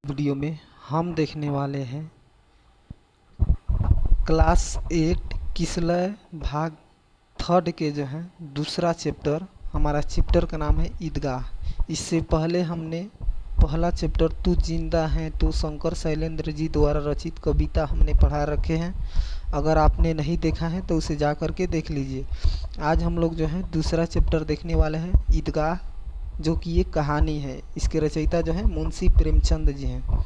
Video में हम देखने वाले हैं क्लास 8 किसलय भाग थर्ड के जो है दूसरा चैप्टर। हमारा चैप्टर का नाम है ईदगाह। इससे पहले हमने पहला चैप्टर तू जिंदा है तो शंकर शैलेंद्र जी द्वारा रचित कविता हमने पढ़ा रखे हैं। अगर आपने नहीं देखा है तो उसे जा कर के देख लीजिए। आज हम लोग जो है दूसरा चैप्टर देखने वाले हैं ईदगाह, जो कि एक कहानी है। इसके रचयिता जो है मुंशी प्रेमचंद जी हैं।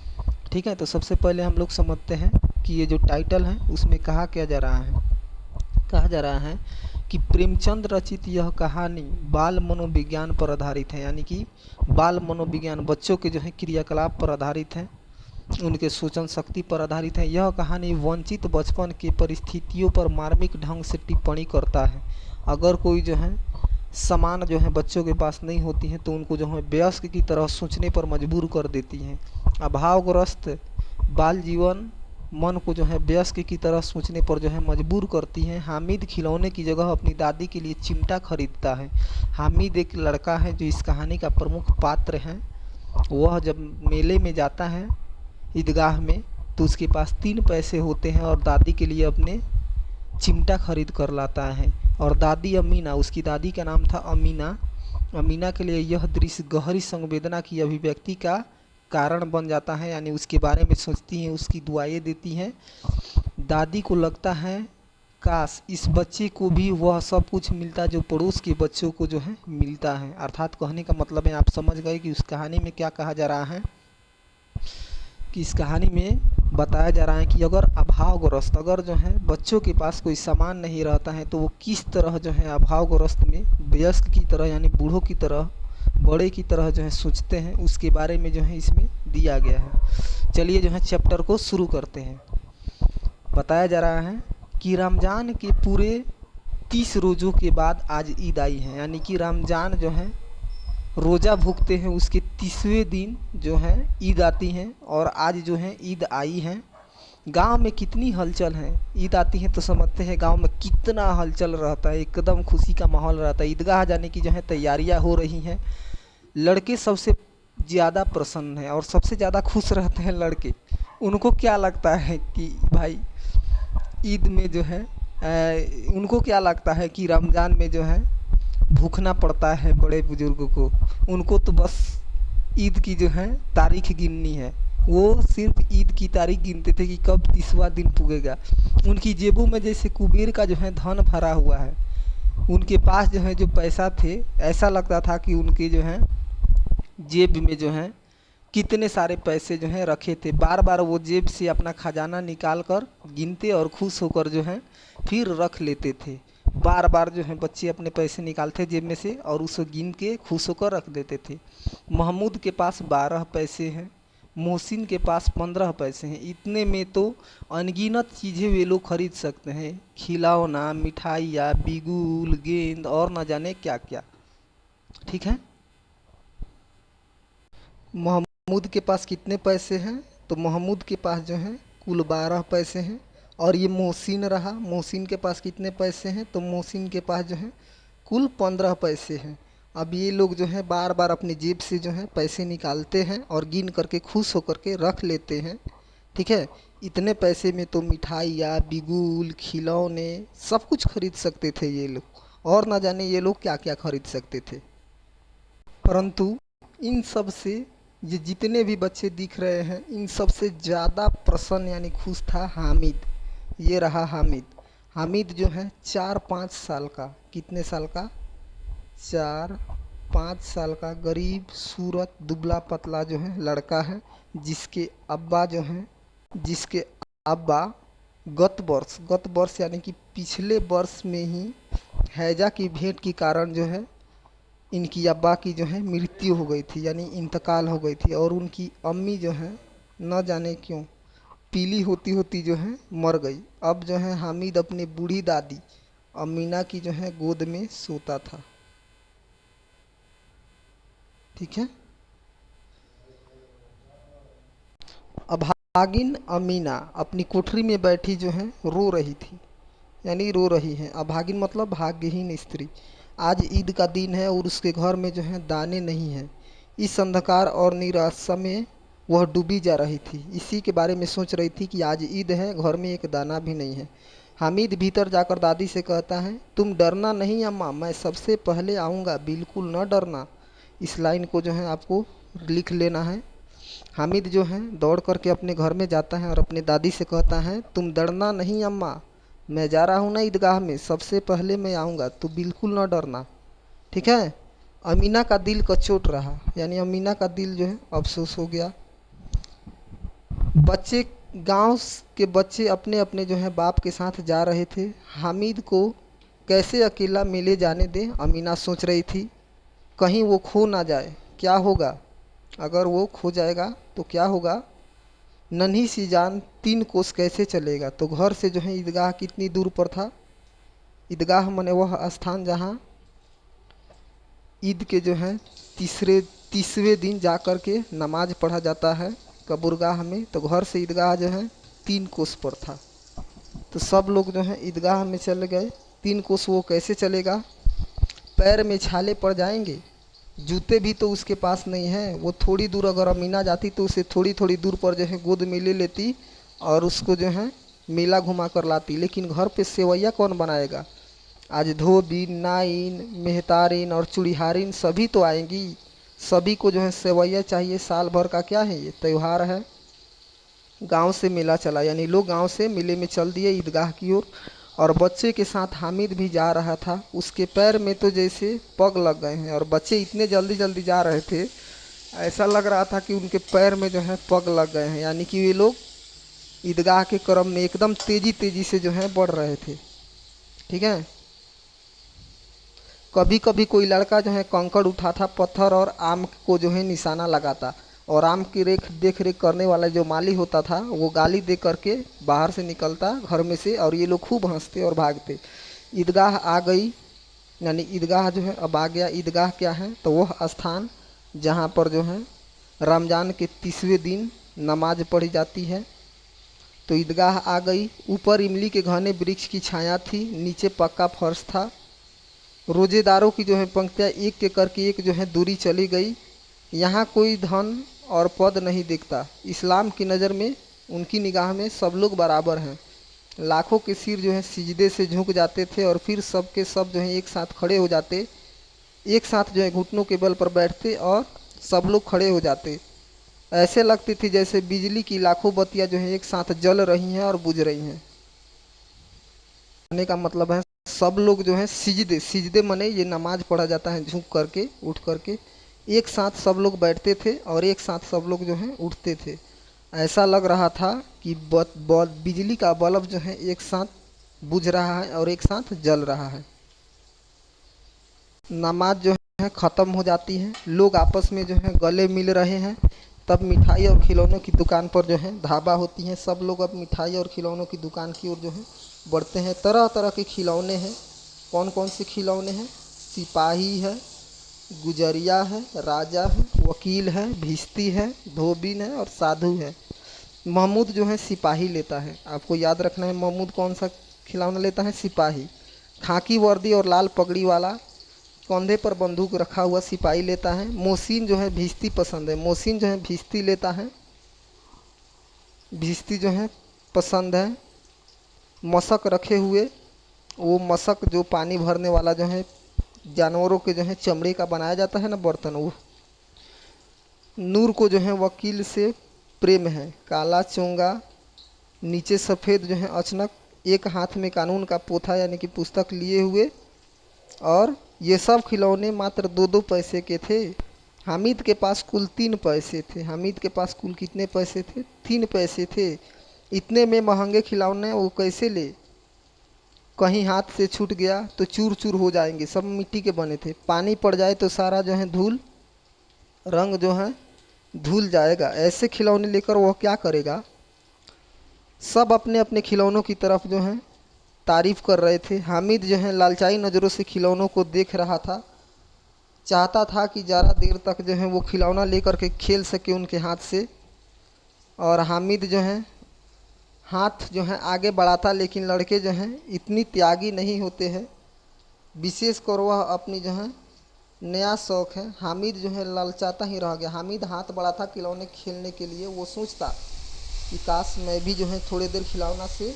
ठीक है, तो सबसे पहले हम लोग समझते हैं कि ये जो टाइटल है उसमें कहा क्या जा रहा है। कहा जा रहा है कि प्रेमचंद रचित यह कहानी बाल मनोविज्ञान पर आधारित है, यानी कि बाल मनोविज्ञान बच्चों के जो है क्रियाकलाप पर आधारित है, उनके सोचन शक्ति पर आधारित है। यह कहानी वंचित बचपन के परिस्थितियों पर मार्मिक ढंग से टिप्पणी करता है। अगर कोई जो है समान जो है बच्चों के पास नहीं होती हैं तो उनको जो है वयस्क की तरह सोचने पर मजबूर कर देती हैं। अभावग्रस्त बाल जीवन मन को जो है वयस्क की तरह सोचने पर जो है मजबूर करती हैं। हामिद खिलौने की जगह अपनी दादी के लिए चिमटा खरीदता है। हामिद एक लड़का है जो इस कहानी का प्रमुख पात्र है। वह जब मेले में जाता है ईदगाह में तो उसके पास 3 पैसे होते हैं और दादी के लिए अपने चिमटा खरीद कर लाता है। और दादी अमीना, उसकी दादी का नाम था अमीना, अमीना के लिए यह दृश्य गहरी संवेदना की अभिव्यक्ति का कारण बन जाता है, यानी उसके बारे में सोचती हैं, उसकी दुआएं देती हैं। दादी को लगता है काश इस बच्चे को भी वह सब कुछ मिलता जो पड़ोस के बच्चों को जो है मिलता है। अर्थात कहने का मतलब है, आप समझ गए कि उस कहानी में क्या कहा जा रहा है। कि इस कहानी में बताया जा रहा है कि अगर अभावग्रस्त, अगर जो है बच्चों के पास कोई सामान नहीं रहता है तो वो किस तरह जो है अभावग्रस्त में वयस्क की तरह, यानी बूढ़ों की तरह, बड़े की तरह जो है सोचते हैं, उसके बारे में जो है इसमें दिया गया है। चलिए जो है चैप्टर को शुरू करते हैं। बताया जा रहा है कि रमज़ान के पूरे 30 रोज़ों के बाद आज ईद आई है, यानी कि रमज़ान जो है रोज़ा भूखते हैं उसके 30वें दिन जो है ईद आती है और आज जो है ईद आई है। गांव में कितनी हलचल है, ईद आती है तो समझते हैं गांव में कितना हलचल रहता है, एकदम खुशी का माहौल रहता है। ईदगाह जाने की जो है तैयारियां हो रही हैं। लड़के सबसे ज़्यादा प्रसन्न हैं और सबसे ज़्यादा खुश रहते हैं लड़के। उनको क्या लगता है कि भाई ईद में जो है उनको क्या लगता है कि रमज़ान में जो है भूखना पड़ता है बड़े बुजुर्गों को। उनको तो बस ईद की जो है तारीख गिननी है। वो सिर्फ ईद की तारीख गिनते थे कि कब 30वां दिन पुगेगा। उनकी जेबों में जैसे कुबेर का जो है धन भरा हुआ है। उनके पास जो है जो पैसा थे, ऐसा लगता था कि उनके जो है जेब में जो है कितने सारे पैसे जो हैं रखे थे। बार बार वो जेब से अपना खजाना निकाल कर गिनते और खुश होकर जो है फिर रख लेते थे। बार बार जो है बच्चे अपने पैसे निकालते जेब में से और उसे गिन के खुश होकर रख देते थे। महमूद के पास 12 पैसे हैं, मोहसिन के पास 15 पैसे हैं। इतने में तो अनगिनत चीज़ें वे लोग खरीद सकते हैं, खिलौना, मिठाइयाँ, बिगुल, गेंद और न जाने क्या क्या। ठीक है, महमूद के पास कितने पैसे हैं, तो महमूद के पास जो है कुल 12 पैसे हैं। और ये मोहसिन रहा, मोहसिन के पास कितने पैसे हैं, तो मोहसिन के पास जो है कुल 15 पैसे हैं। अब ये लोग जो है बार बार अपनी जेब से जो है पैसे निकालते हैं और गिन करके खुश होकर के रख लेते हैं। ठीक है, इतने पैसे में तो मिठाइयाँ, बिगुल, खिलौने सब कुछ खरीद सकते थे ये लोग, और ना जाने ये लोग क्या क्या खरीद सकते थे। परंतु इन सब से ये जितने भी बच्चे दिख रहे हैं, इन सब से ज़्यादा प्रसन्न यानी खुश था हामिद। ये रहा हामिद। हामिद जो है 4-5 साल का, कितने साल का, 4-5 साल का गरीब सूरत दुबला पतला जो है लड़का है, जिसके अब्बा गत वर्ष यानी कि पिछले वर्ष में ही हैजा की भेंट के कारण जो है इनकी अब्बा की जो है मृत्यु हो गई थी, यानी इंतकाल हो गई थी। और उनकी अम्मी जो है न जाने क्यों पीली होती होती जो है मर गई। अब जो है हामिद अपनी बूढ़ी दादी अमीना की जो है गोद में सोता था। ठीक है, अभागिन अमीना अपनी कोठरी में बैठी जो है रो रही थी, यानी रो रही है। अभागिन मतलब भाग्यहीन स्त्री। आज ईद का दिन है और उसके घर में जो है दाने नहीं हैं। इस अंधकार और निराशा में वह डूबी जा रही थी। इसी के बारे में सोच रही थी कि आज ईद है, घर में एक दाना भी नहीं है। हामिद भीतर जाकर दादी से कहता है, तुम डरना नहीं अम्मा, मैं सबसे पहले आऊँगा, बिल्कुल न डरना। इस लाइन को जो है आपको लिख लेना है। हामिद जो है दौड़ करके अपने घर में जाता है और अपने दादी से कहता है, तुम डरना नहीं अम्मा, मैं जा रहा हूँ ना ईदगाह में, सबसे पहले मैं आऊँगा, तो बिल्कुल न डरना, ठीक है। अमीना का दिल कचोट रहा, यानी अमीना का दिल जो है अफसोस हो गया। बच्चे, गांव के बच्चे अपने अपने जो है बाप के साथ जा रहे थे। हामिद को कैसे अकेला मेले जाने दें, अमीना सोच रही थी। कहीं वो खो ना जाए, क्या होगा अगर वो खो जाएगा तो क्या होगा। नन्ही सी जान 3 कोस कैसे चलेगा। तो घर से जो है ईदगाह कितनी दूर पर था। ईदगाह माने वह स्थान जहाँ ईद के जो है 30वें दिन जा कर के नमाज पढ़ा जाता है कब्रगाह में। तो घर से ईदगाह जो है 3 कोस पर था। तो सब लोग जो है ईदगाह में चले गए। 3 कोस वो कैसे चलेगा, पैर में छाले पड़ जाएंगे, जूते भी तो उसके पास नहीं है। वो थोड़ी दूर अगर अमीना जाती तो उसे थोड़ी थोड़ी दूर पर जो है गोद में ले लेती और उसको जो है मेला घुमा कर लाती। लेकिन घर पे सेवैया कौन बनाएगा। आज धोबीन, नाइन, मेहतारिन और चूड़ीहारिन सभी तो आएंगी। सभी को जो है सेवैया चाहिए। साल भर का क्या है, ये त्यौहार है। गांव से मेला चला, यानी लोग गांव से मेले में चल दिए ईदगाह की ओर। और बच्चे के साथ हामिद भी जा रहा था। उसके पैर में तो जैसे पग लग गए हैं। और बच्चे इतने जल्दी जल्दी जा रहे थे, ऐसा लग रहा था कि उनके पैर में जो है पग लग गए हैं, यानी कि वे लोग ईदगाह के क्रम में एकदम तेजी तेजी से जो है बढ़ रहे थे, ठीक है। कभी कभी कोई लड़का जो है कंकड़ उठाता, पत्थर और आम को जो है निशाना लगाता। और आम की देख रेख करने वाला जो माली होता था वो गाली दे करके बाहर से निकलता घर में से, और ये लोग खूब हंसते और भागते। ईदगाह आ गई, यानी ईदगाह जो है अब आ गया। ईदगाह क्या है, तो वह स्थान जहाँ पर जो है रमज़ान के 30वें दिन नमाज पढ़ी जाती है। तो ईदगाह आ गई। ऊपर इमली के घने वृक्ष की छाया थी, नीचे पक्का फर्श था। रोजेदारों की जो है पंक्तियाँ एक के करके एक जो है दूरी चली गई। यहाँ कोई धन और पद नहीं दिखता। इस्लाम की नज़र में, उनकी निगाह में सब लोग बराबर हैं। लाखों के सिर जो है सिजदे से झुक जाते थे और फिर सब के सब जो है एक साथ खड़े हो जाते, एक साथ जो है घुटनों के बल पर बैठते और सब लोग खड़े हो जाते। ऐसे लगती थी जैसे बिजली की लाखों बत्तियाँ जो है एक साथ जल रही हैं और बुझ रही हैं। कहने का मतलब है सब लोग जो है सिजदे, सिजदे मने ये नमाज पढ़ा जाता है झुक करके, उठ करके एक साथ सब लोग बैठते थे और एक साथ सब लोग जो है उठते थे। ऐसा लग रहा था कि बिजली का बल्ब जो है एक साथ बुझ रहा है और एक साथ जल रहा है। नमाज जो है ख़त्म हो जाती है, लोग आपस में जो है गले मिल रहे हैं। तब मिठाई और खिलौनों की दुकान पर जो है धाबा होती है। सब लोग अब मिठाई और खिलौनों की दुकान की ओर जो है बढ़ते हैं। तरह तरह के खिलौने हैं। कौन कौन से खिलौने हैं, सिपाही है, गुजरिया है, राजा है, वकील है, भिश्ती है, धोबिन है और साधु है। महमूद जो है सिपाही लेता है। आपको याद रखना है महमूद कौन सा खिलौना लेता है, सिपाही। खाकी वर्दी और लाल पगड़ी वाला, कंधे पर बंदूक रखा हुआ सिपाही लेता है। मोहसिन जो है भिश्ती पसंद है, मोहसिन जो है भिश्ती लेता है, भिश्ती जो है पसंद है। मशक रखे हुए, वो मशक जो पानी भरने वाला जो है जानवरों के जो है चमड़े का बनाया जाता है ना बर्तन, वो। नूर को जो है वकील से प्रेम है। काला चोंगा, नीचे सफ़ेद जो है अचनक, एक हाथ में कानून का पोथा यानी कि पुस्तक लिए हुए। और ये सब खिलौने मात्र 2-2 पैसे के थे। हामिद के पास कुल 3 पैसे थे। हामिद के पास कुल कितने पैसे थे, 3 पैसे थे। इतने में महंगे खिलौने वो कैसे ले। कहीं हाथ से छूट गया तो चूर चूर हो जाएंगे, सब मिट्टी के बने थे। पानी पड़ जाए तो सारा जो है धूल, रंग जो है धुल जाएगा। ऐसे खिलौने लेकर वह क्या करेगा। सब अपने अपने खिलौनों की तरफ जो है तारीफ कर रहे थे। हामिद जो है लालचाई नज़रों से खिलौनों को देख रहा था। चाहता था कि ज़्यादा देर तक जो है वो खिलौना लेकर के खेल सके उनके हाथ से। और हामिद जो है हाथ जो है आगे बढ़ाता, लेकिन लड़के जो हैं इतनी त्यागी नहीं होते हैं। विशेषकर वह अपनी जो है नया शौक है। हामिद जो है ललचाता ही रह गया। हामिद हाथ बढ़ा था खिलौने खेलने के लिए। वो सोचता कि काश मैं भी जो है थोड़ी देर खिलौना से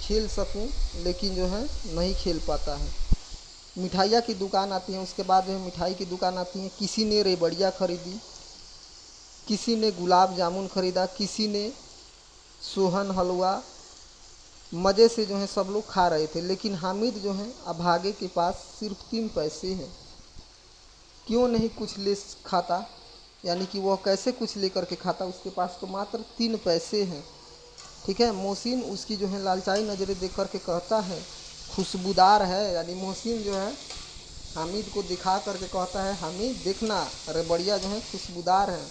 खेल सकूं, लेकिन जो है नहीं खेल पाता है। मिठाइयाँ की दुकान आती है, उसके बाद जो है मिठाई की दुकान आती है। किसी ने रेबड़िया खरीदी, किसी ने गुलाब जामुन खरीदा, किसी ने सोहन हलवा। मज़े से जो है सब लोग खा रहे थे, लेकिन हामिद जो है अभागे के पास सिर्फ 3 पैसे हैं। क्यों नहीं कुछ ले खाता, यानी कि वह कैसे कुछ लेकर के खाता, उसके पास तो मात्र 3 पैसे हैं। ठीक है, मोहसिन उसकी जो है लालचाई नज़रें देख कर के कहता है खुशबूदार है, यानी मोहसिन जो है हामिद को दिखा करके कहता है हामिद देखना, अरे बढ़िया जो है खुशबूदार है।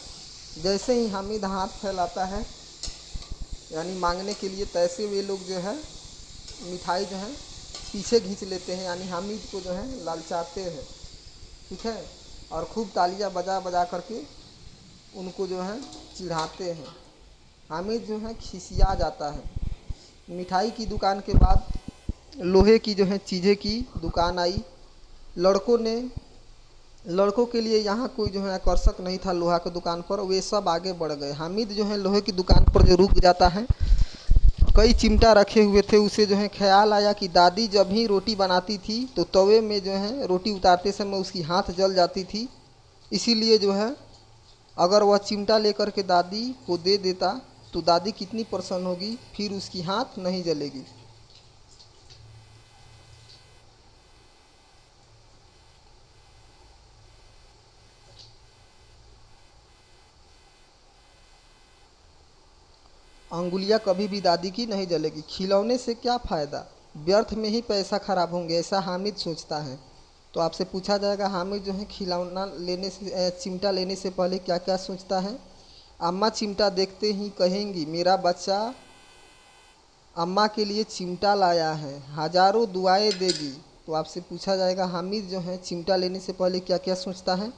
जैसे ही हामिद हाथ फैलाता है यानी मांगने के लिए, तैसे वे लोग जो है मिठाई जो है पीछे खींच लेते हैं, यानी हामिद को जो है लालचाते हैं। ठीक है, और खूब तालियां बजा बजा करके उनको जो है चिढ़ाते हैं। हामिद जो है खिसिया जाता है। मिठाई की दुकान के बाद लोहे की जो है चीज़ें की दुकान आई। लड़कों के लिए यहाँ कोई जो है आकर्षक नहीं था लोहा की दुकान पर, वे सब आगे बढ़ गए। हामिद जो है लोहे की दुकान पर जो रुक जाता है, कई चिमटा रखे हुए थे। उसे जो है ख्याल आया कि दादी जब ही रोटी बनाती थी तो तवे में जो है रोटी उतारते समय उसकी हाथ जल जाती थी। इसीलिए जो है अगर वह चिमटा लेकर के दादी को दे देता तो दादी कितनी प्रसन्न होगी, फिर उसकी हाथ नहीं जलेगी। अंगुलियां कभी भी दादी की नहीं जलेगी। खिलौने से क्या फ़ायदा, व्यर्थ में ही पैसा खराब होंगे, ऐसा हामिद सोचता है। तो आपसे पूछा जाएगा हामिद जो है खिलौना लेने से चिमटा लेने से पहले क्या क्या सोचता है। अम्मा चिमटा देखते ही कहेंगी मेरा बच्चा अम्मा के लिए चिमटा लाया है, हजारों दुआएं देगी। तो आपसे पूछा जाएगा हामिद जो है चिमटा लेने से पहले क्या क्या सोचता है।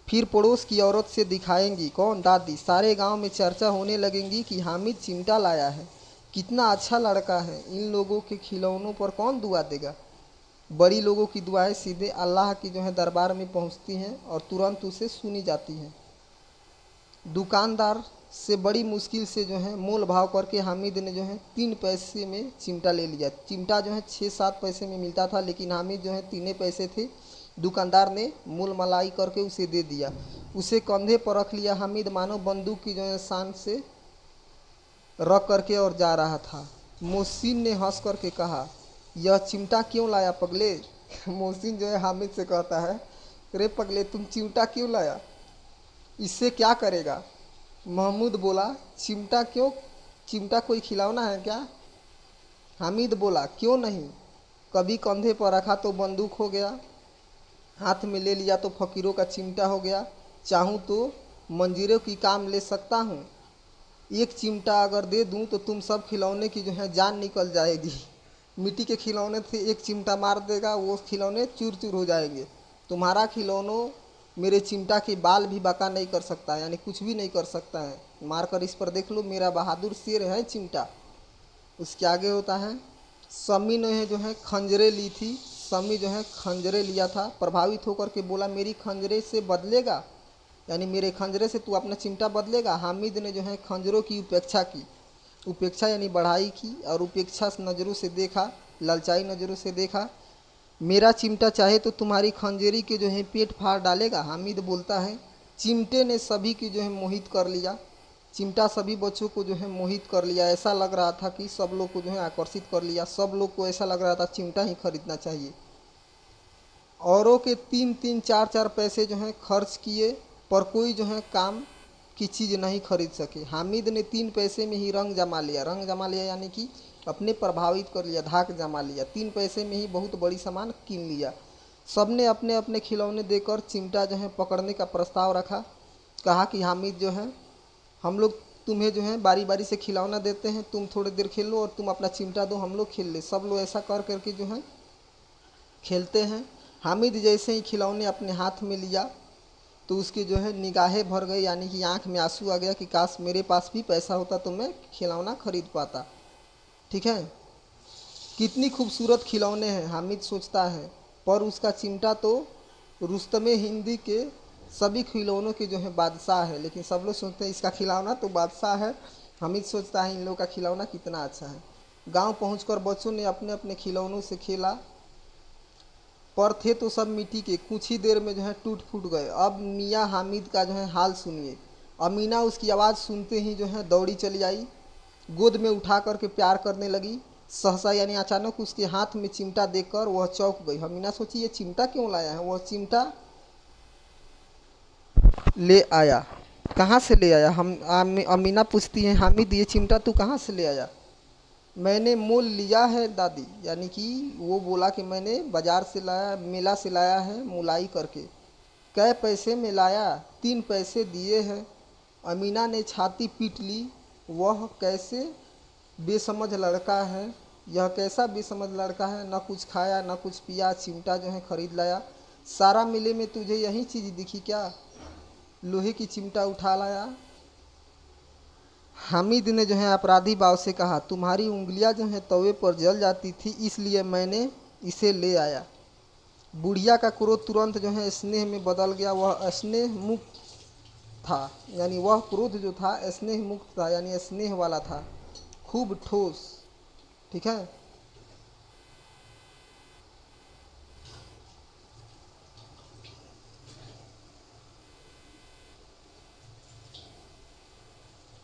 फिर पड़ोस की औरत से दिखाएंगी, कौन, दादी। सारे गांव में चर्चा होने लगेंगी कि हामिद चिमटा लाया है, कितना अच्छा लड़का है। इन लोगों के खिलौनों पर कौन दुआ देगा। बड़ी लोगों की दुआएं सीधे अल्लाह की जो है दरबार में पहुंचती हैं और तुरंत उसे सुनी जाती हैं। दुकानदार से बड़ी मुश्किल से जो है मोल भाव करके हामिद ने जो है 3 पैसे में चिमटा ले लिया। चिमटा जो है 6-7 पैसे में मिलता था, लेकिन हामिद जो है 3 पैसे थे। दुकानदार ने मोल मलाई करके उसे दे दिया। उसे कंधे पर रख लिया हामिद, मानो बंदूक की जो है शान से रख करके और जा रहा था। मोहसिन ने हंस करके कहा यह चिमटा क्यों लाया पगले। मोहसिन जो है हामिद से कहता है रे पगले तुम चिमटा क्यों लाया, इससे क्या करेगा। महमूद बोला चिमटा क्यों, चिमटा कोई खिलौना है क्या। हामिद बोला क्यों नहीं, कभी कंधे पर रखा तो बंदूक हो गया, हाथ में ले लिया तो फकीरों का चिमटा हो गया। चाहूँ तो मंजीरों की काम ले सकता हूँ। एक चिमटा अगर दे दूँ तो तुम सब खिलौने की जो है जान निकल जाएगी। मिट्टी के खिलौने थे, एक चिमटा मार देगा वो खिलौने चूर चूर हो जाएंगे। तुम्हारा खिलौनों मेरे चिमटा के बाल भी बाका नहीं कर सकता, यानी कुछ भी नहीं कर सकता है। मारकर इस पर देख लो, मेरा बहादुर शेर है चिमटा। उसके आगे होता है समी ने जो है खंजरे ली थी। समी जो है खंजरे लिया था, प्रभावित होकर के बोला मेरी खंजरे से बदलेगा, यानी मेरे खंजरे से तू अपना चिमटा बदलेगा। हामिद ने जो है खंजरों की उपेक्षा की, उपेक्षा यानी बढ़ाई की, और उपेक्षा नज़रों से देखा, ललचाई नज़रों से देखा। मेरा चिमटा चाहे तो तुम्हारी खंजरी के जो है पेट फाड़ डालेगा। हामिद बोलता है चिमटे ने सभी की जो है मोहित कर लिया। चिमटा सभी बच्चों को जो है मोहित कर लिया। ऐसा लग रहा था कि सब लोग को जो है आकर्षित कर लिया। सब लोग को ऐसा लग रहा था चिमटा ही खरीदना चाहिए। औरों के 3-3 4-4 पैसे जो हैं खर्च किए, पर कोई जो है काम की चीज़ नहीं खरीद सके। हामिद ने 3 पैसे में ही रंग जमा लिया। रंग जमा लिया यानी कि अपने प्रभावित कर लिया, धाक जमा लिया। 3 पैसे में ही बहुत बड़ी सामान कीन लिया। सबने अपने अपने खिलौने देकर चिमटा जो है पकड़ने का प्रस्ताव रखा। कहा कि हामिद जो है हम लोग तुम्हें जो है बारी बारी से खिलौना देते हैं, तुम थोड़ी देर खेलो और तुम अपना चिमटा दो, हम लोग खेल ले। सब लोग ऐसा कर करके जो है खेलते हैं। हामिद जैसे ही खिलौने अपने हाथ में लिया तो उसकी जो है निगाहें भर गई, यानी कि आंख में आंसू आ गया कि काश मेरे पास भी पैसा होता तो मैं खिलौना खरीद पाता। ठीक है, कितनी खूबसूरत खिलौने हैं हामिद सोचता है, पर उसका चिमटा तो रुस्तमे हिंदी के सभी खिलौनों के जो है बादशाह है, लेकिन सब लोग सोचते हैं इसका खिलौना तो बादशाह है। हामिद सोचता है इन लोगों का खिलौना कितना अच्छा है। गांव पहुंचकर बच्चों ने अपने अपने खिलौनों से खेला, पर थे तो सब मिट्टी के, कुछ ही देर में जो है टूट फूट गए। अब मियाँ हामिद का जो है हाल सुनिए। अमीना उसकी आवाज़ सुनते ही जो है दौड़ी चली आई, गोद में उठा करके प्यार करने लगी। सहसा यानी अचानक उसके हाथ में चिमटा देखकर वह चौंक गई। अमीना सोची ये चिमटा क्यों लाया है। वह चिमटा ले आया। कहाँ से ले आया? अमीना पूछती है हामिद ये चिमटा तू कहाँ से ले आया? मैंने मोल लिया है दादी, यानी कि वो बोला कि मैंने बाजार से लाया, मेला से लाया है मुलाई करके। कै पैसे में लाया? 3 पैसे दिए हैं। अमीना ने छाती पीट ली। वह कैसे बेसमझ लड़का है, यह कैसा बेसमझ लड़का है, न कुछ खाया न कुछ पिया, चिमटा जो है खरीद लाया। सारा मेले में तुझे यही चीज़ दिखी क्या? लोहे की चिमटा उठा लाया। हामिद ने जो है अपराधी भाव से कहा तुम्हारी उंगलियां जो है तवे पर जल जाती थी, इसलिए मैंने इसे ले आया। बुढ़िया का क्रोध तुरंत जो है स्नेह में बदल गया। वह स्नेह मुक्त था, यानी वह क्रोध जो था स्नेह मुक्त था, यानी स्नेह वाला था, खूब ठोस। ठीक है।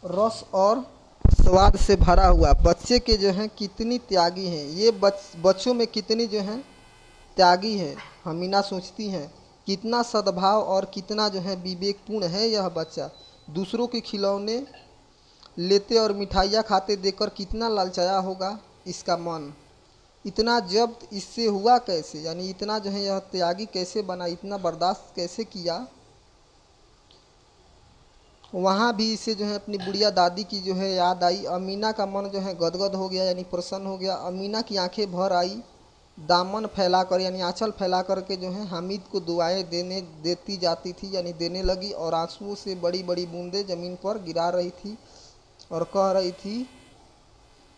रस और स्वाद से भरा हुआ। बच्चे के जो हैं कितनी त्यागी हैं ये, बच्चों में कितनी जो हैं त्यागी है। हमीना सोचती हैं कितना सद्भाव और कितना जो है विवेकपूर्ण है यह बच्चा। दूसरों के खिलौने लेते और मिठाइयाँ खाते देखकर कितना ललचाया होगा इसका मन। इतना जब्त इससे हुआ कैसे, यानी इतना जो है यह त्यागी कैसे बना, इतना बर्दाश्त कैसे किया। वहाँ भी इसे जो है अपनी बुढ़िया दादी की जो है याद आई। अमीना का मन जो है गदगद हो गया, यानी प्रसन्न हो गया। अमीना की आंखें भर आई। दामन फैलाकर यानी आंचल फैला करके जो है हामिद को दुआएं देती जाती थी, यानी देने लगी, और आंसुओं से बड़ी बड़ी बूंदें ज़मीन पर गिरा रही थी और कह रही थी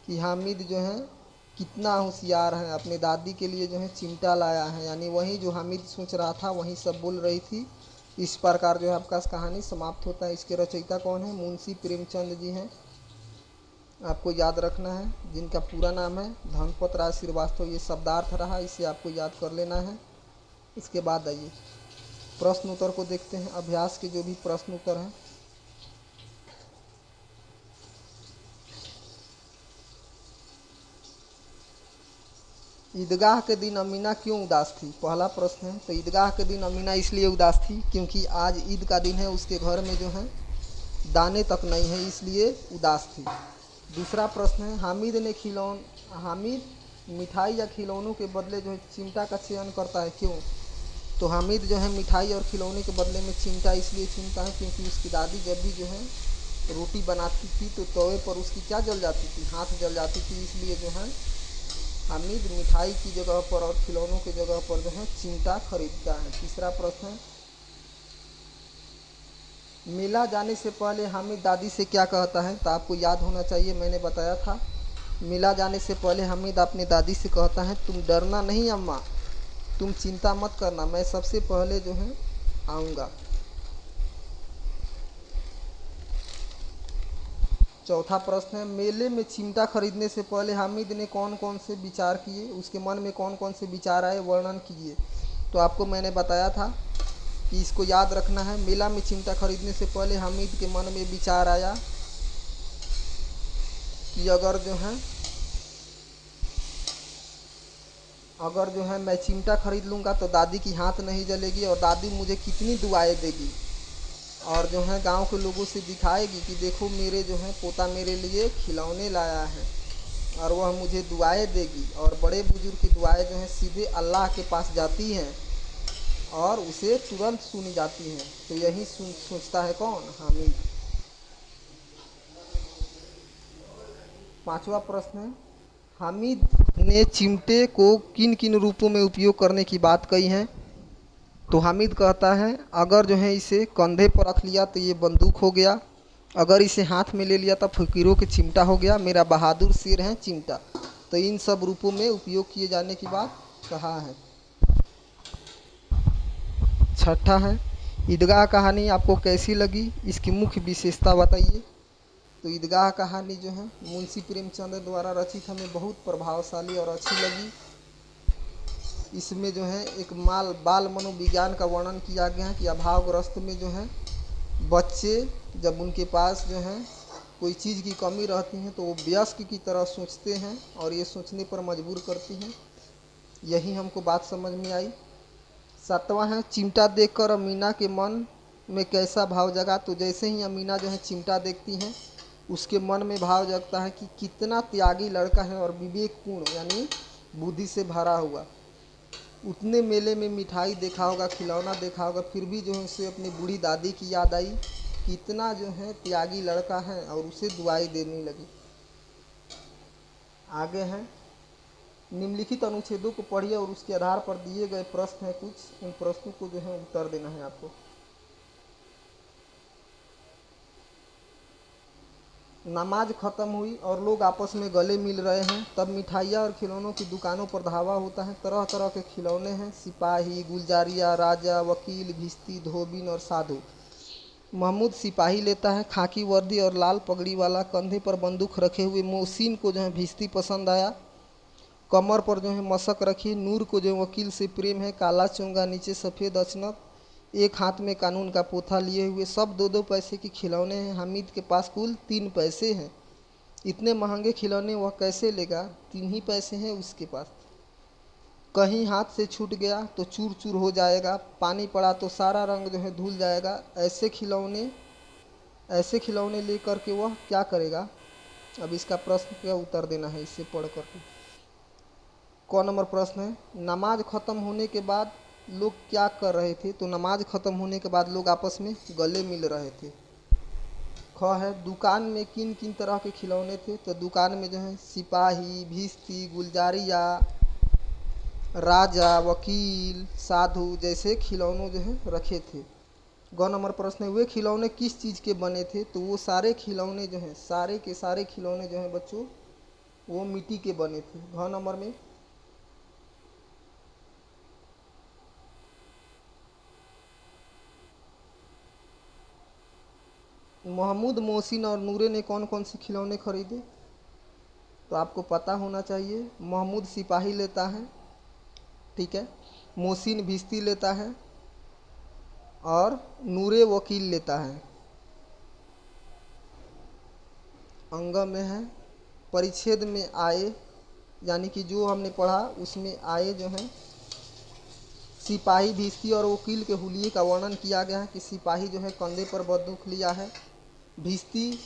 कि हामिद जो है कितना होशियार है, अपने दादी के लिए जो है चिमटा लाया है। यानी वही जो हामिद सोच रहा था वही सब बोल रही थी। इस प्रकार जो है आपका कहानी समाप्त होता है। इसके रचयिता कौन है? मुंशी प्रेमचंद जी हैं। आपको याद रखना है, जिनका पूरा नाम है धनपत राय श्रीवास्तव। ये शब्दार्थ रहा, इसे आपको याद कर लेना है। इसके बाद आइए प्रश्न उत्तर को देखते हैं। अभ्यास के जो भी प्रश्न उत्तर हैं। ईदगाह के दिन अमीना क्यों उदास थी? पहला प्रश्न है। तो ईदगाह के दिन अमीना इसलिए उदास थी क्योंकि आज ईद का दिन है, उसके घर में जो है दाने तक नहीं है, इसलिए उदास थी। दूसरा प्रश्न है हामिद मिठाई या खिलौनों के बदले जो है चिमटा का चयन करता है, क्यों? तो हामिद जो है मिठाई और खिलौने के बदले में चिमटा इसलिए चुनता है क्योंकि उसकी दादी जब भी जो है रोटी बनाती थी तो तवे पर उसकी क्या जल जाती थी? हाथ जल जाती थी। इसलिए जो है हामिद मिठाई की जगह पर और खिलौनों की जगह पर जो है चिमटा खरीदता है। तीसरा प्रश्न है मेला जाने से पहले हामिद दादी से क्या कहता है? तो आपको याद होना चाहिए, मैंने बताया था। मेला जाने से पहले हामिद अपनी दादी से कहता है तुम डरना नहीं अम्मा, तुम चिंता मत करना, मैं सबसे पहले जो है आऊँगा। चौथा प्रश्न है मेले में चिमटा खरीदने से पहले हामिद ने कौन कौन से विचार किए, उसके मन में कौन कौन से विचार आए, वर्णन कीजिए। तो आपको मैंने बताया था कि इसको याद रखना है। मेला में चिमटा खरीदने से पहले हामिद के मन में विचार आया कि अगर जो है मैं चिमटा खरीद लूँगा तो दादी की हाथ नहीं जलेगी और दादी मुझे कितनी दुआएं देगी, और जो है गांव के लोगों से दिखाएगी कि देखो मेरे जो है पोता मेरे लिए खिलौने लाया है, और वह मुझे दुआएं देगी। और बड़े बुजुर्ग की दुआएं जो है सीधे अल्लाह के पास जाती हैं और उसे तुरंत सुनी जाती हैं। तो यही सोचता है कौन? हामिद। पांचवा प्रश्न है हामिद ने चिमटे को किन किन रूपों में उपयोग करने की बात कही है? तो हामिद कहता है अगर जो है इसे कंधे पर रख लिया तो ये बंदूक हो गया, अगर इसे हाथ में ले लिया तो फकीरों के चिमटा हो गया, मेरा बहादुर शेर है चिमटा। तो इन सब रूपों में उपयोग किए जाने की बात कहा है। छठा है, ईदगाह कहानी आपको कैसी लगी, इसकी मुख्य विशेषता बताइए। तो ईदगाह कहानी जो है मुंशी प्रेमचंद द्वारा रचित हमें बहुत प्रभावशाली और अच्छी लगी। इसमें जो है एक बाल मनोविज्ञान का वर्णन किया गया है कि अभावग्रस्त में जो है बच्चे जब उनके पास जो है कोई चीज़ की कमी रहती है तो वो वयस्क की तरह सोचते हैं और ये सोचने पर मजबूर करती हैं। यही हमको बात समझ में आई। सातवां है, चिमटा देखकर अमीना के मन में कैसा भाव जगा। तो जैसे ही अमीना जो है चिमटा देखती हैं उसके मन में भाव जगता है कि कितना त्यागी लड़का है और विवेकपूर्ण यानी बुद्धि से भरा हुआ। उतने मेले में मिठाई देखा होगा, खिलौना देखा होगा, फिर भी जो है उसे अपनी बूढ़ी दादी की याद आई। कितना जो है त्यागी लड़का है और उसे दुआई देने लगी। आगे है, निम्नलिखित अनुच्छेदों को पढ़िए और उसके आधार पर दिए गए प्रश्न हैं कुछ, उन प्रश्नों को जो है उत्तर देना है आपको। नमाज खत्म हुई और लोग आपस में गले मिल रहे हैं, तब मिठाइयाँ और खिलौनों की दुकानों पर धावा होता है। तरह तरह के खिलौने हैं, सिपाही, गुलजारिया, राजा, वकील, भिश्ती, धोबिन और साधु। महमूद सिपाही लेता है, खाकी वर्दी और लाल पगड़ी वाला, कंधे पर बंदूक रखे हुए। मोहसिन को जो है भिश्ती पसंद आया, कमर पर जो है मशक रखी। नूर को जो वकील से प्रेम है, काला चोंगा, नीचे सफ़ेद अचनक, एक हाथ में कानून का पोथा लिए हुए। सब 2-2 पैसे के खिलौने हैं। हामिद के पास कुल 3 पैसे हैं। इतने महंगे खिलौने वह कैसे लेगा, 3 ही पैसे हैं उसके पास। कहीं हाथ से छूट गया तो चूर चूर हो जाएगा, पानी पड़ा तो सारा रंग जो है धुल जाएगा। ऐसे खिलौने लेकर के वह क्या करेगा। अब इसका प्रश्न का उत्तर देना है इससे पढ़ करके। कौन नंबर प्रश्न है, नमाज ख़त्म होने के बाद लोग क्या कर रहे थे। तो नमाज ख़त्म होने के बाद लोग आपस में गले मिल रहे थे। ख है, दुकान में किन किन तरह के खिलौने थे। तो दुकान में जो है सिपाही, भिश्ती, गुलजारिया, राजा, वकील, साधु जैसे खिलौनों जो है रखे थे। ग नंबर प्रश्न है, वे खिलौने किस चीज़ के बने थे। तो वो सारे खिलौने जो हैं, सारे के सारे खिलौने जो हैं बच्चों वो मिट्टी के बने थे। घ नंबर में महमूद, मोहसिन और नूरे ने कौन कौन से खिलौने खरीदे। तो आपको पता होना चाहिए, महमूद सिपाही लेता है, ठीक है, मोहसिन भिश्ती लेता है और नूरे वकील लेता है। अंग में है, परिच्छेद में आए यानी कि जो हमने पढ़ा उसमें आए जो है सिपाही, भिश्ती और वकील के हुलिये का वर्णन किया गया है कि सिपाही जो है कंधे पर बंदूक लिया है, भिश्ती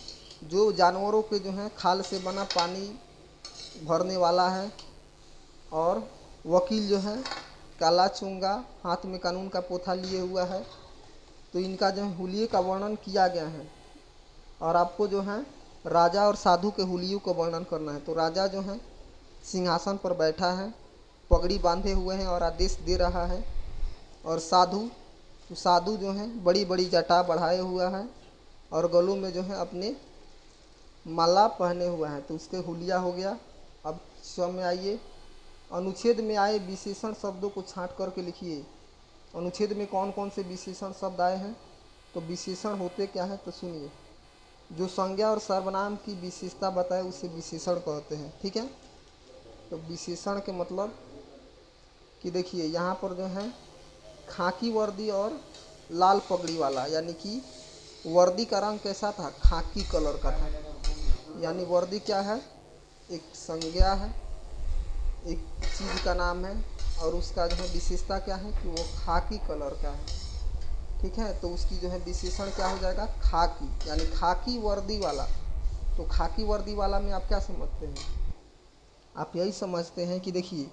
जो जानवरों के जो है खाल से बना पानी भरने वाला है, और वकील जो है काला चुंगा, हाथ में कानून का पोथा लिए हुआ है। तो इनका जो है हुलिये का वर्णन किया गया है। और आपको जो है राजा और साधु के हुलियों का वर्णन करना है। तो राजा जो है सिंहासन पर बैठा है, पगड़ी बांधे हुए हैं और आदेश दे रहा है। और साधु जो है बड़ी बड़ी जटा बढ़ाए हुआ है और गलों में जो है अपने माला पहने हुआ है। तो उसके हुलिया हो गया। अब स्व में आइए, अनुच्छेद में आए विशेषण शब्दों को छांट करके लिखिए। अनुच्छेद में कौन कौन से विशेषण शब्द आए हैं। तो विशेषण होते क्या हैं तो सुनिए, जो संज्ञा और सर्वनाम की विशेषता बताए उसे विशेषण कहते हैं, ठीक है। तो विशेषण के मतलब कि देखिए यहाँ पर जो है खाकी वर्दी और लाल पगड़ी वाला, यानी कि वर्दी का रंग कैसा था, खाकी कलर का था। यानी वर्दी क्या है, एक संज्ञा है, एक चीज़ का नाम है और उसका जो है विशेषता क्या है कि वो खाकी कलर का है, ठीक है। तो उसकी जो है विशेषण क्या हो जाएगा, खाकी, यानी खाकी वर्दी वाला। तो खाकी वर्दी वाला में आप क्या समझते हैं, आप यही समझते हैं कि देखिए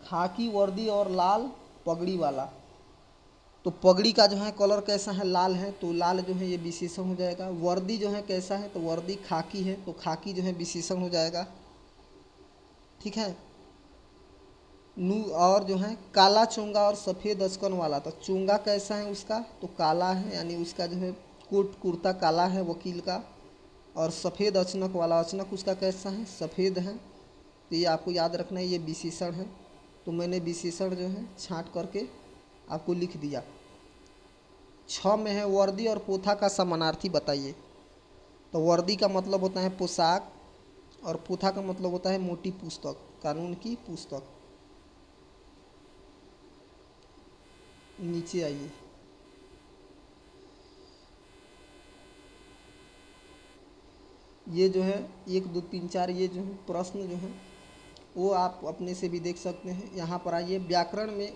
खाकी वर्दी और लाल पगड़ी वाला। तो पगड़ी का जो है कलर कैसा है, लाल है, तो लाल जो है ये विशेषण हो जाएगा। वर्दी जो है कैसा है, तो वर्दी खाकी है, तो खाकी जो है विशेषण हो जाएगा, ठीक है। और जो है काला चोंगा और सफ़ेद अचकन वाला। तो चोंगा कैसा है उसका, तो काला है, यानी उसका जो है कोट कुर्ता काला है वकील का। और सफ़ेद अचनक वाला, अचनक उसका कैसा है, सफ़ेद है। तो ये आपको याद रखना है, ये विशेषण है। तो मैंने विशेषण जो है छांट करके आपको लिख दिया। 6 में है वर्दी और पोथा का समानार्थी बताइए। तो वर्दी का मतलब होता है पोशाक और पोथा का मतलब होता है मोटी पुस्तक, कानून की पुस्तक। नीचे आइए। ये जो है 1 2 3 4 ये जो है प्रश्न जो है वो आप अपने से भी देख सकते हैं। यहाँ पर आइए, व्याकरण में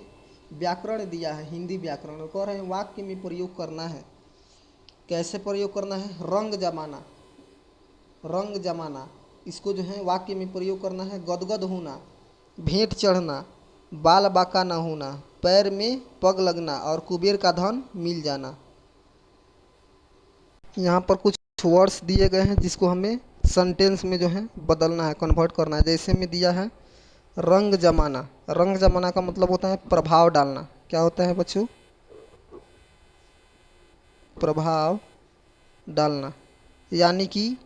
व्याकरण दिया है, हिंदी व्याकरण कह रहे हैं वाक्य में प्रयोग करना है। कैसे प्रयोग करना है? रंग जमाना, रंग जमाना, इसको जो है वाक्य में प्रयोग करना है। गदगद होना, भेंट चढ़ना, बाल बांका न होना, पैर में पग लगना और कुबेर का धन मिल जाना। यहाँ पर कुछ वर्ड्स दिए गए हैं जिसको हमें सेंटेंस में जो है बदलना है, कन्वर्ट करना है। जैसे में दिया है रंग जमाना। रंग जमाना का मतलब होता है प्रभाव डालना। क्या होता है बच्चों? प्रभाव डालना। यानी कि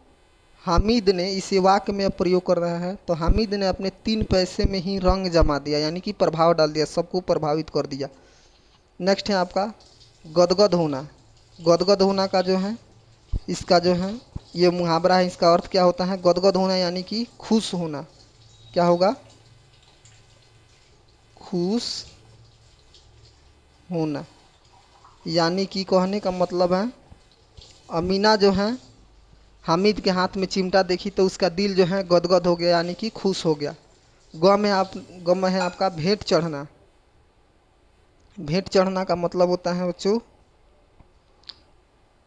हामिद ने, इसे वाक्य में प्रयोग कर रहा है, तो हामिद ने अपने 3 पैसे में ही रंग जमा दिया, यानी कि प्रभाव डाल दिया, सबको प्रभावित कर दिया। नेक्स्ट है आपका गदगद होना। गदगद होना का जो है, इसका जो है ये मुहावरा है, इसका अर्थ क्या होता है? गदगद होना यानी कि खुश होना। क्या होगा? खुश होना। यानी कि कहने का मतलब है अमीना जो है हामिद के हाथ में चिमटा देखी तो उसका दिल जो है गदगद हो गया, यानी कि खुश हो गया। गम है आपका भेंट चढ़ना। भेंट चढ़ना का मतलब होता है बच्चों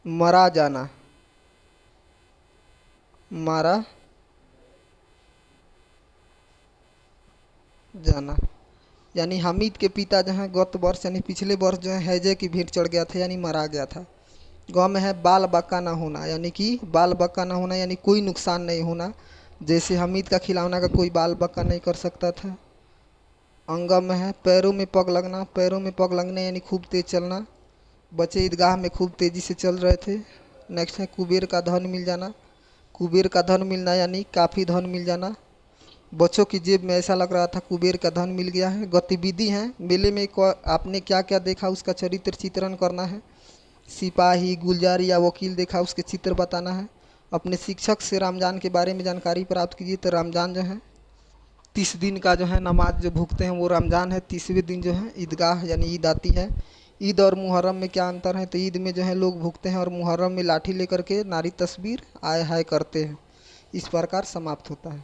मारा जाना, मारा जाना। यानी हामिद के पिता जो है गत वर्ष यानी पिछले वर्ष जो है हैजे की भेंट चढ़ गया था, यानी मारा गया था। गाँव में है बाल बांका ना होना, यानी कि बाल बांका ना होना यानी कोई नुकसान नहीं होना। जैसे हामिद का खिलौना का कोई बाल बांका नहीं कर सकता था। अंगम में है पैरों में पग लगना। पैरों में पग लगना यानी खूब तेज चलना। बच्चे ईदगाह में खूब तेज़ी से चल रहे थे। नेक्स्ट है कुबेर का धन मिल जाना। कुबेर का धन मिलना यानी काफ़ी धन मिल जाना। बच्चों की जेब में ऐसा लग रहा था कुबेर का धन मिल गया है। गतिविधि है, मेले में आपने क्या क्या देखा उसका चरित्र चित्रण करना है। सिपाही, गुलजार या वकील देखा उसके चित्र बताना है। अपने शिक्षक से रमज़ान के बारे में जानकारी प्राप्त कीजिए। तो रमज़ान जो है 30 दिन का जो है नमाज जो भुगते हैं वो रमज़ान है। 30वें दिन जो है ईदगाह यानी ईद आती है। ईद और मुहर्रम में क्या अंतर है? तो ईद में जो है लोग भुगते हैं और मुहर्रम में लाठी लेकर के नारी तस्वीर आय हाय करते हैं। इस प्रकार समाप्त होता है।